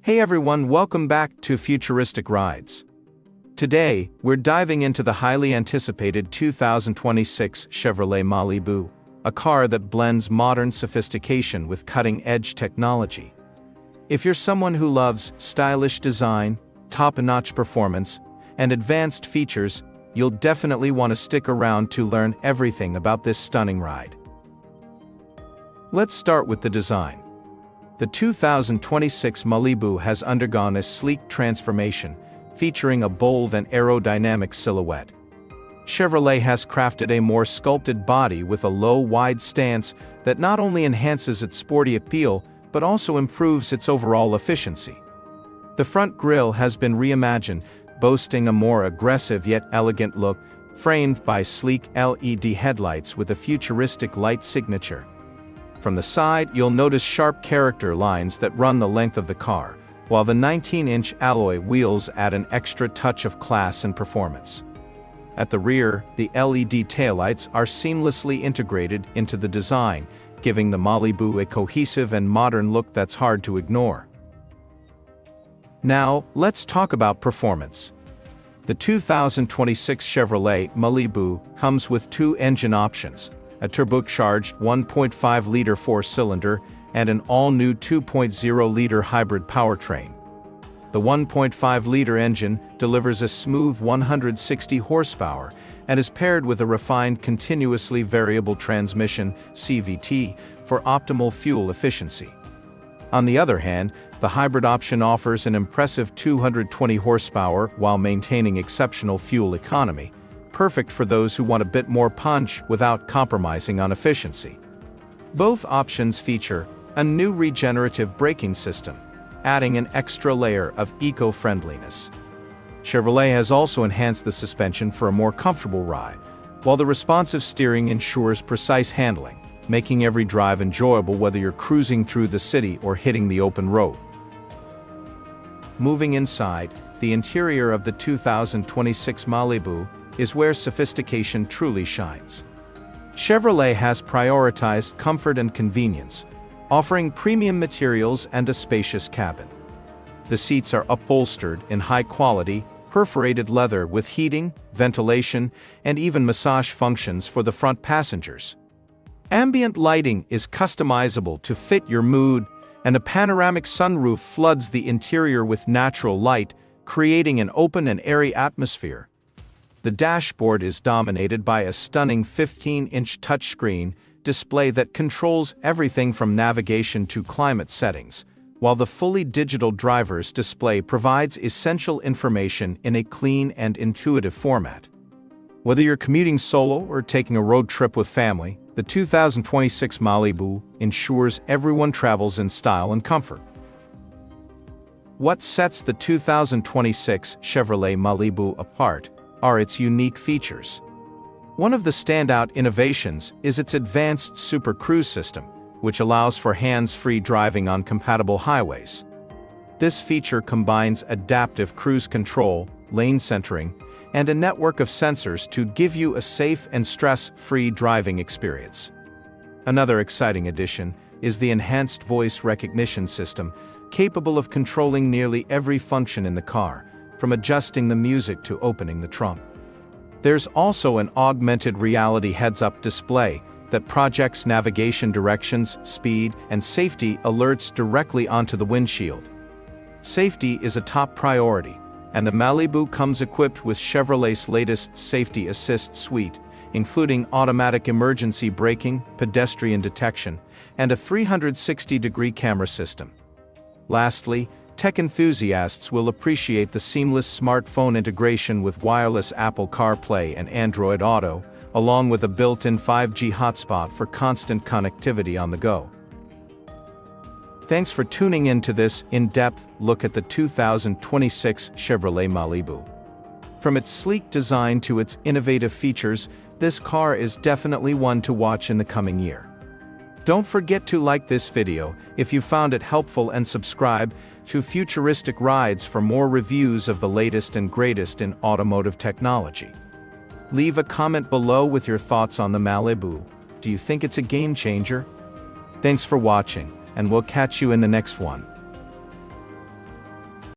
Hey everyone, welcome back to Futuristic Rides. Today, we're diving into the highly anticipated 2026 Chevrolet Malibu, a car that blends modern sophistication with cutting-edge technology. If you're someone who loves stylish design, top-notch performance, and advanced features, you'll definitely want to stick around to learn everything about this stunning ride. Let's start with the design. The 2026 Malibu has undergone a sleek transformation, featuring a bold and aerodynamic silhouette. Chevrolet has crafted a more sculpted body with a low, wide stance that not only enhances its sporty appeal, but also improves its overall efficiency. The front grille has been reimagined, boasting a more aggressive yet elegant look, framed by sleek LED headlights with a futuristic light signature. From the side, you'll notice sharp character lines that run the length of the car, while the 19-inch alloy wheels add an extra touch of class and performance. At the rear, the LED taillights are seamlessly integrated into the design, giving the Malibu a cohesive and modern look that's hard to ignore. Now, let's talk about performance. The 2026 Chevrolet Malibu comes with two engine options: a turbocharged 1.5-liter four-cylinder and an all-new 2.0-liter hybrid powertrain. The 1.5-liter engine delivers a smooth 160 horsepower and is paired with a refined continuously variable transmission (CVT) for optimal fuel efficiency. On the other hand, the hybrid option offers an impressive 220 horsepower while maintaining exceptional fuel economy, perfect for those who want a bit more punch without compromising on efficiency. Both options feature a new regenerative braking system, adding an extra layer of eco-friendliness. Chevrolet has also enhanced the suspension for a more comfortable ride, while the responsive steering ensures precise handling, making every drive enjoyable whether you're cruising through the city or hitting the open road. Moving inside, the interior of the 2026 Malibu is where sophistication truly shines. Chevrolet has prioritized comfort and convenience, offering premium materials and a spacious cabin. The seats are upholstered in high-quality, perforated leather with heating, ventilation, and even massage functions for the front passengers. Ambient lighting is customizable to fit your mood, and a panoramic sunroof floods the interior with natural light, creating an open and airy atmosphere. The dashboard is dominated by a stunning 15-inch touchscreen display that controls everything from navigation to climate settings, while the fully digital driver's display provides essential information in a clean and intuitive format. Whether you're commuting solo or taking a road trip with family, the 2026 Malibu ensures everyone travels in style and comfort. What sets the 2026 Chevrolet Malibu apart are its unique features. One of the standout innovations is its advanced Super Cruise system, which allows for hands-free driving on compatible highways. This feature combines adaptive cruise control, lane centering, and a network of sensors to give you a safe and stress-free driving experience. Another exciting addition is the enhanced voice recognition system, capable of controlling nearly every function in the car, from adjusting the music to opening the trunk. There's also an augmented reality heads-up display that projects navigation directions, speed, and safety alerts directly onto the windshield. Safety is a top priority, and the Malibu comes equipped with Chevrolet's latest Safety Assist suite, including automatic emergency braking, pedestrian detection, and a 360-degree camera system. Lastly, tech enthusiasts will appreciate the seamless smartphone integration with wireless Apple CarPlay and Android Auto, along with a built-in 5G hotspot for constant connectivity on the go. Thanks for tuning in to this in-depth look at the 2026 Chevrolet Malibu. From its sleek design to its innovative features, this car is definitely one to watch in the coming year. Don't forget to like this video if you found it helpful and subscribe to Futuristic Rides for more reviews of the latest and greatest in automotive technology. Leave a comment below with your thoughts on the Malibu. Do you think it's a game changer? Thanks for watching, and we'll catch you in the next one.